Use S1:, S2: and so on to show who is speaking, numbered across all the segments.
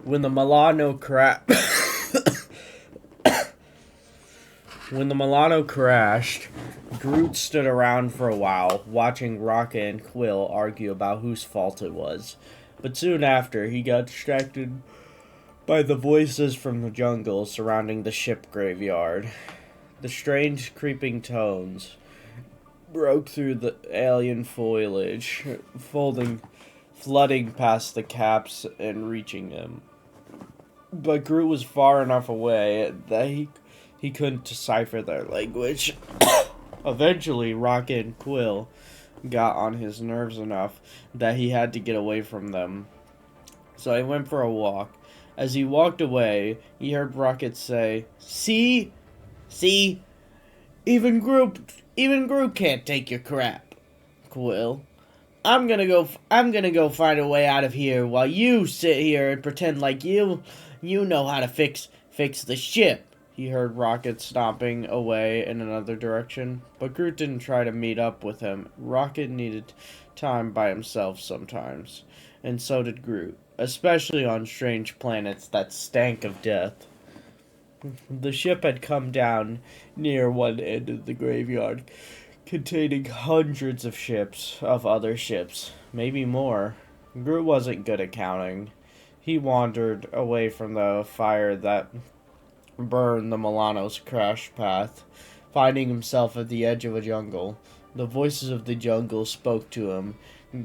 S1: When the Milano cra- When the Milano crashed, Groot stood around for a while, watching Rocket and Quill argue about whose fault it was. But soon after, he got distracted by the voices from the jungle surrounding the ship graveyard. The strange, creeping tones broke through the alien foliage, flooding past the caps and reaching him. But Groot was far enough away that he couldn't decipher their language. Eventually, Rocket and Quill got on his nerves enough that he had to get away from them. So he went for a walk. As he walked away, he heard Rocket say, "See? See? Even Groot can't take your crap, Quill. I'm gonna go find a way out of here while you sit here and pretend like you know how to fix the ship." He heard Rocket stomping away in another direction, but Groot didn't try to meet up with him. Rocket needed time by himself sometimes, and so did Groot, especially on strange planets that stank of death. The ship had come down near one end of the graveyard, containing hundreds of other ships, maybe more. Groot wasn't good at counting. He wandered away from the fire that burned the Milano's crash path, finding himself at the edge of a jungle. The voices of the jungle spoke to him.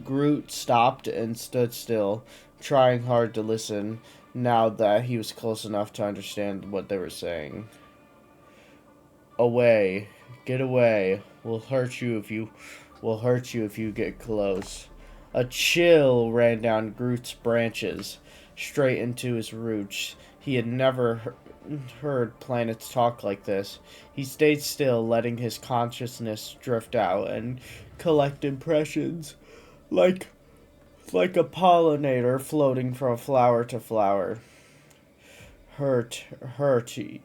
S1: Groot stopped and stood still, trying hard to listen, now that he was close enough to understand what they were saying. "Away. Get away. Will hurt you if you get close." A chill ran down Groot's branches, straight into his roots. He had never heard planets talk like this. He stayed still, letting his consciousness drift out and collect impressions, like a pollinator floating from flower to flower. Hurt, hurt, you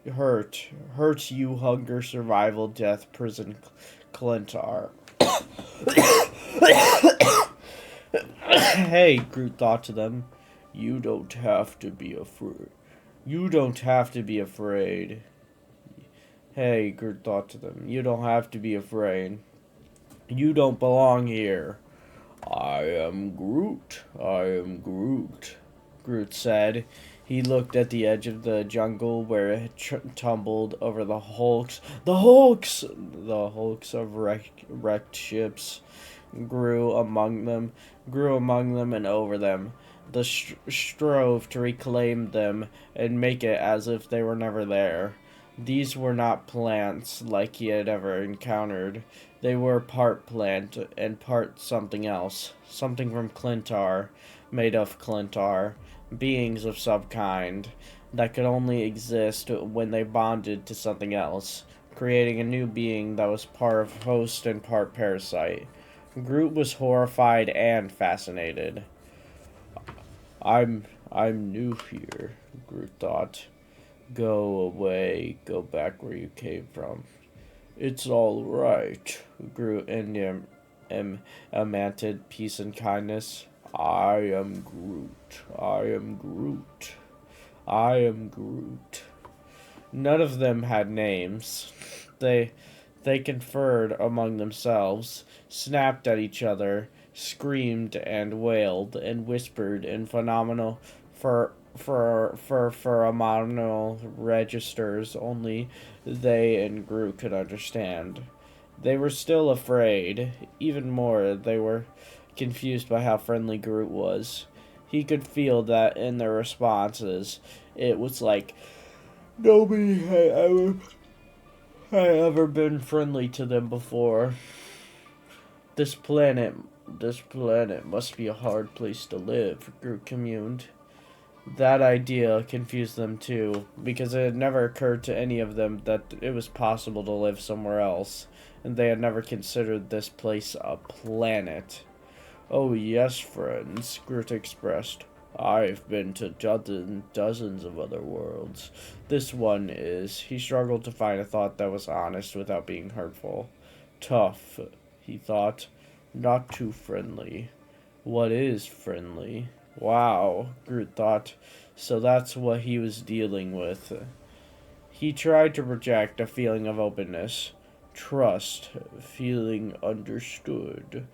S1: hunger, survival, death, prison, Clintar. "Hey," Groot thought to them, "you don't have to be afraid. You don't have to be afraid." "Hey," Groot thought to them, "you don't have to be afraid. You don't belong here." "I am Groot. I am Groot," Groot said. He looked at the edge of the jungle where it tumbled over the hulks. The hulks! The hulks of wrecked ships grew among them and over them. They strove to reclaim them and make it as if they were never there. These were not plants like he had ever encountered. They were part plant and part something else. Something from Clintar, made of Clintar. Beings of some kind that could only exist when they bonded to something else, creating a new being that was part of host and part parasite. Groot was horrified and fascinated. I'm new here," Groot thought. "Go away. Go back where you came from." "It's all right," Groot lamented peace and kindness. "I am Groot. I am Groot. I am Groot." None of them had names. They conferred among themselves, snapped at each other, screamed and wailed, and whispered in phenomenal registers only they and Groot could understand. They were still afraid. Even more, they were confused by how friendly Groot was. He could feel that in their responses. It was like nobody had ever been friendly to them before. This planet must be a hard place to live," Groot communed. That idea confused them too, because it had never occurred to any of them that it was possible to live somewhere else, and they had never considered this place a planet. "Oh yes, friends," Groot expressed. "I've been to dozens of other worlds. This one is..." He struggled to find a thought that was honest without being hurtful. "Tough," he thought. "Not too friendly." What is friendly? Wow, Groot thought. So that's what he was dealing with. He tried to project a feeling of openness, trust, feeling understood,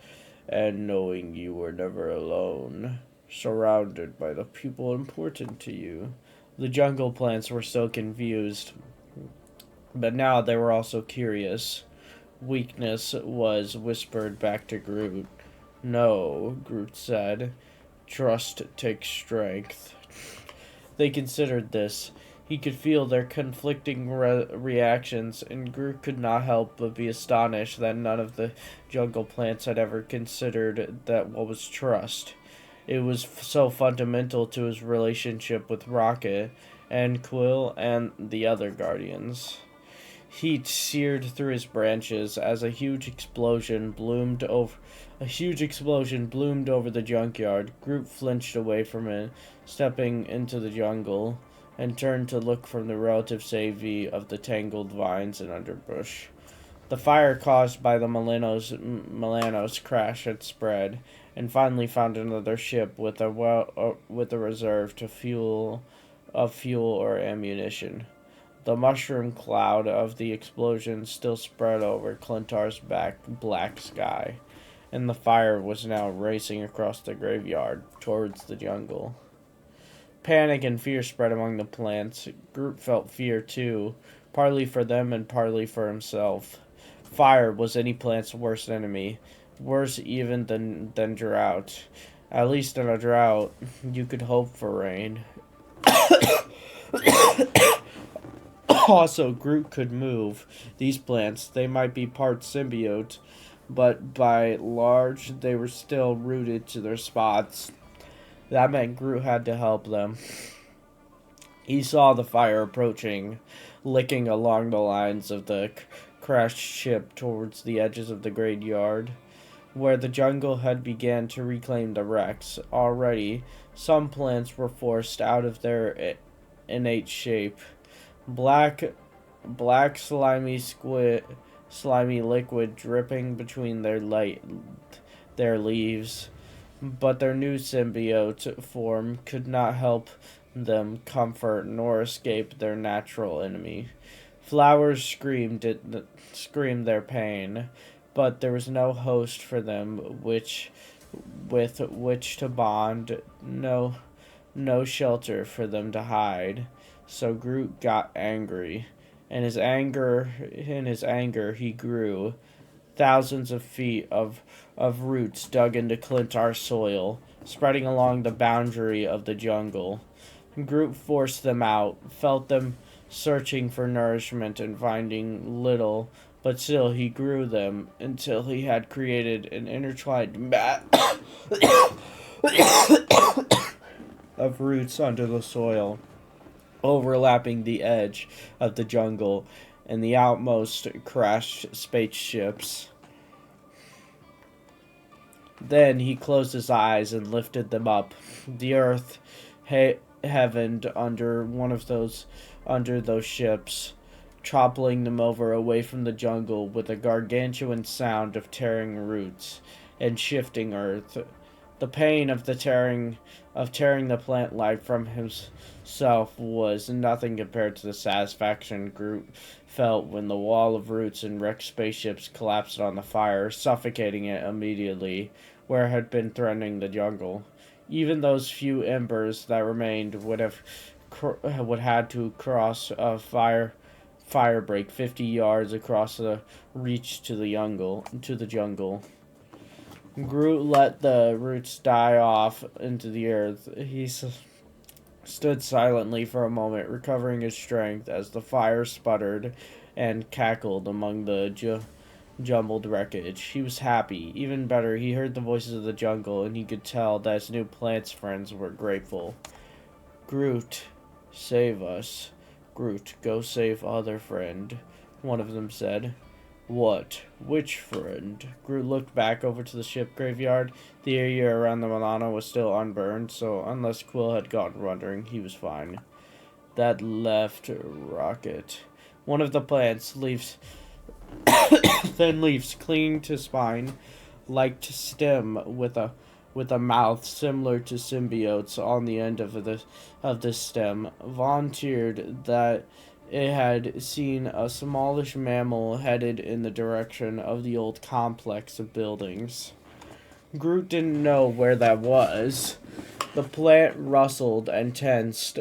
S1: and knowing you were never alone, surrounded by the people important to you. The jungle plants were so confused, but now they were also curious. Weakness was whispered back to Groot. No, Groot said. Trust takes strength. They considered this. He could feel their conflicting reactions, and Groot could not help but be astonished that none of the jungle plants had ever considered that what was trust. It was so fundamental to his relationship with Rocket and Quill and the other Guardians. Heat seared through his branches as a huge explosion bloomed over the junkyard. Groot flinched away from it, stepping into the jungle, and turned to look from the relative safety of the tangled vines and underbrush. The fire caused by the Milanos crash had spread, and finally found another ship with a reserve to fuel or ammunition. The mushroom cloud of the explosion still spread over Clintar's black sky, and the fire was now racing across the graveyard towards the jungle. Panic and fear spread among the plants. Groot felt fear too, partly for them and partly for himself. Fire was any plant's worst enemy, worse even than drought. At least in a drought, you could hope for rain. Also, Groot could move these plants. They might be part symbiote, but by large, they were still rooted to their spots. That meant Groot had to help them. He saw the fire approaching, licking along the lines of the crashed ship towards the edges of the graveyard, where the jungle had begun to reclaim the wrecks. Already, some plants were forced out of their innate shape. Black slimy liquid dripping between their leaves, but their new symbiote form could not help them comfort nor escape their natural enemy. Flowers screamed their pain, but there was no host for them with which to bond, no shelter for them to hide. So Groot got angry, and in his anger he grew. Thousands of feet of roots dug into Clintar's soil, spreading along the boundary of the jungle. Groot forced them out, felt them searching for nourishment and finding little, but still he grew them until he had created an intertwined mat of roots under the soil, overlapping the edge of the jungle and the outmost crashed spaceships. Then he closed his eyes and lifted them up. The earth heavened under those ships, toppling them over away from the jungle with a gargantuan sound of tearing roots and shifting earth. The pain of tearing the plant life from himself was nothing compared to the satisfaction Groot felt when the wall of roots and wrecked spaceships collapsed on the fire, suffocating it immediately where it had been threatening the jungle. Even those few embers that remained would had to cross a fire break 50 yards across the reach to the jungle. Groot let the roots die off into the earth. He stood silently for a moment, recovering his strength as the fire sputtered and cackled among the jumbled wreckage. He was happy. Even better, he heard the voices of the jungle, and he could tell that his new plants friends were grateful. Groot, save us. Groot, go save other friend, one of them said. What? Which friend? Groot looked back over to the ship graveyard. The area around the Milano was still unburned, so unless Quill had gone wandering, he was fine. That left Rocket. One of the plants, thin leaves clinging to spine, like to stem with with a mouth similar to symbiotes on the end of the stem, volunteered that it had seen a smallish mammal headed in the direction of the old complex of buildings. Groot didn't know where that was. The plant rustled and tensed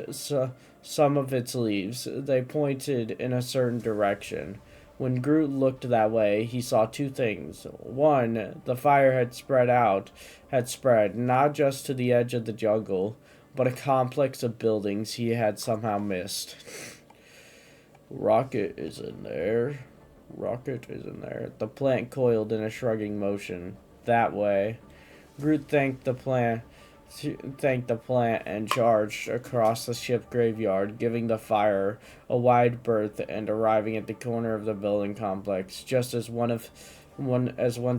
S1: some of its leaves. They pointed in a certain direction. When Groot looked that way, he saw two things. One, the fire had spread not just to the edge of the jungle, but a complex of buildings he had somehow missed. Rocket is in there. Rocket is in there. The plant coiled in a shrugging motion. That way. Groot thanked the plant and charged across the ship graveyard, giving the fire a wide berth and arriving at the corner of the building complex. Just as one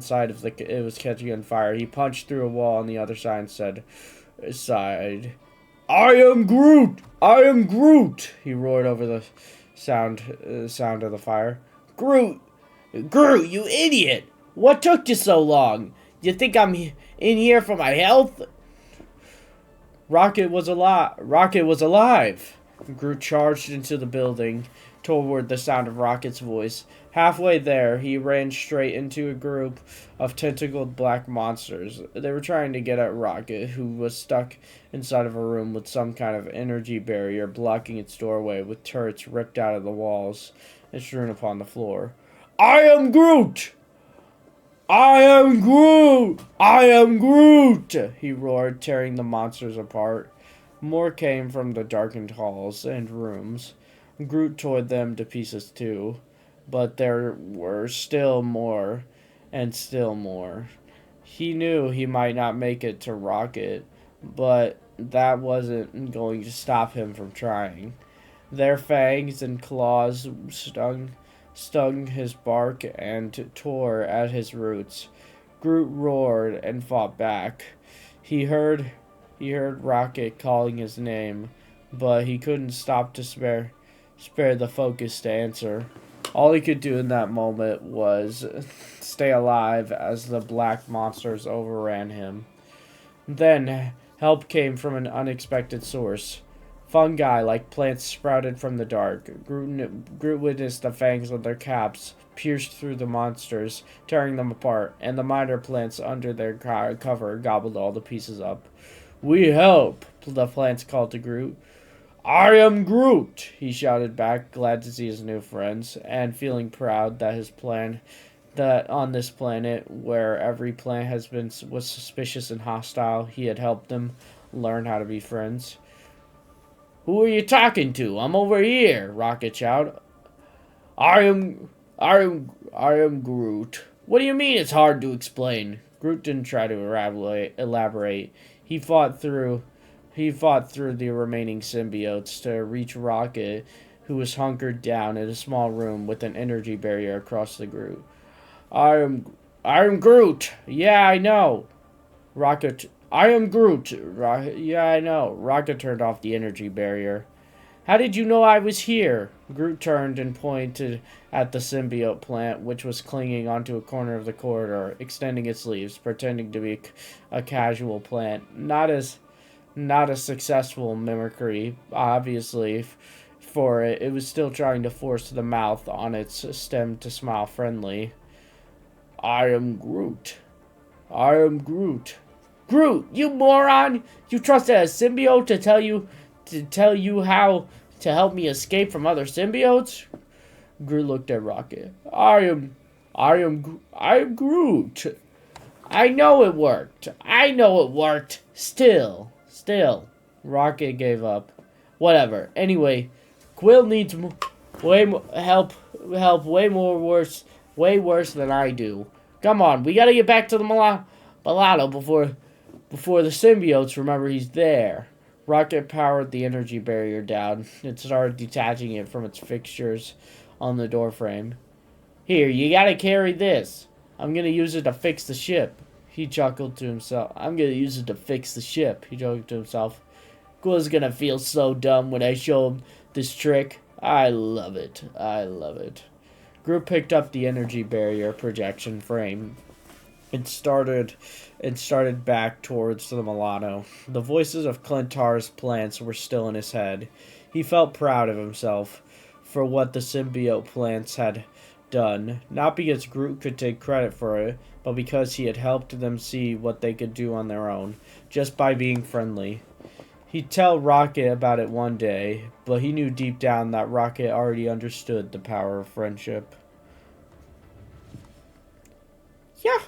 S1: side of it was catching on fire, he punched through a wall on the other side and sighed, "I am Groot! I am Groot!" He roared over the sound of the fire. Groot, you idiot! What took you so long? You think I'm in here for my health? Rocket was alive. Groot charged into the building toward the sound of Rocket's voice. Halfway there, he ran straight into a group of tentacled black monsters. They were trying to get at Rocket, who was stuck inside of a room with some kind of energy barrier blocking its doorway, with turrets ripped out of the walls and strewn upon the floor. "I am Groot! I am Groot! I am Groot!" he roared, tearing the monsters apart. More came from the darkened halls and rooms. Groot tore them to pieces too, but there were still more and still more. He knew he might not make it to Rocket, but that wasn't going to stop him from trying. Their fangs and claws stung his bark and tore at his roots. Groot roared and fought back. He heard Rocket calling his name, but he couldn't stop to spare the focus to answer. All he could do in that moment was stay alive as the black monsters overran him. Then help came from an unexpected source. Fungi like plants sprouted from the dark. Groot witnessed the fangs of their caps pierced through the monsters, tearing them apart, and the minor plants under their cover gobbled all the pieces up. "We help," the plants called to Groot. "I am Groot," he shouted back, glad to see his new friends, and feeling proud that on this planet, where every plant was suspicious and hostile, he had helped them learn how to be friends. "Who are you talking to? I'm over here," Rocket shouted. I am Groot." "What do you mean it's hard to explain?" Groot didn't try to elaborate. He fought through the remaining symbiotes to reach Rocket, who was hunkered down in a small room with an energy barrier across the Groot. I am Groot. Yeah, I know. Rocket. I am Groot. Yeah, I know. Rocket turned off the energy barrier. "How did you know I was here?" Groot turned and pointed at the symbiote plant, which was clinging onto a corner of the corridor, extending its leaves, pretending to be a casual plant. Not a successful mimicry, obviously, for it. It was still trying to force the mouth on its stem to smile friendly. I am Groot. I am Groot. Groot, you moron! You trusted a symbiote to tell you how to help me escape from other symbiotes? Groot looked at Rocket. I am Groot. I know it worked. Still. Rocket gave up. Whatever. Anyway, Quill needs help way worse than I do. Come on, we gotta get back to the Mulatto before the symbiotes remember he's there. Rocket powered the energy barrier down and started detaching it from its fixtures on the doorframe. Here, you gotta carry this. I'm gonna use it to fix the ship. He chuckled to himself. Quill's gonna feel so dumb when I show him this trick. I love it. Groot picked up the energy barrier projection frame and started back towards the Milano. The voices of Clintar's plants were still in his head. He felt proud of himself for what the symbiote plants had done, not because Groot could take credit for it, but because he had helped them see what they could do on their own, just by being friendly. He'd tell Rocket about it one day, but he knew deep down that Rocket already understood the power of friendship. Yeah,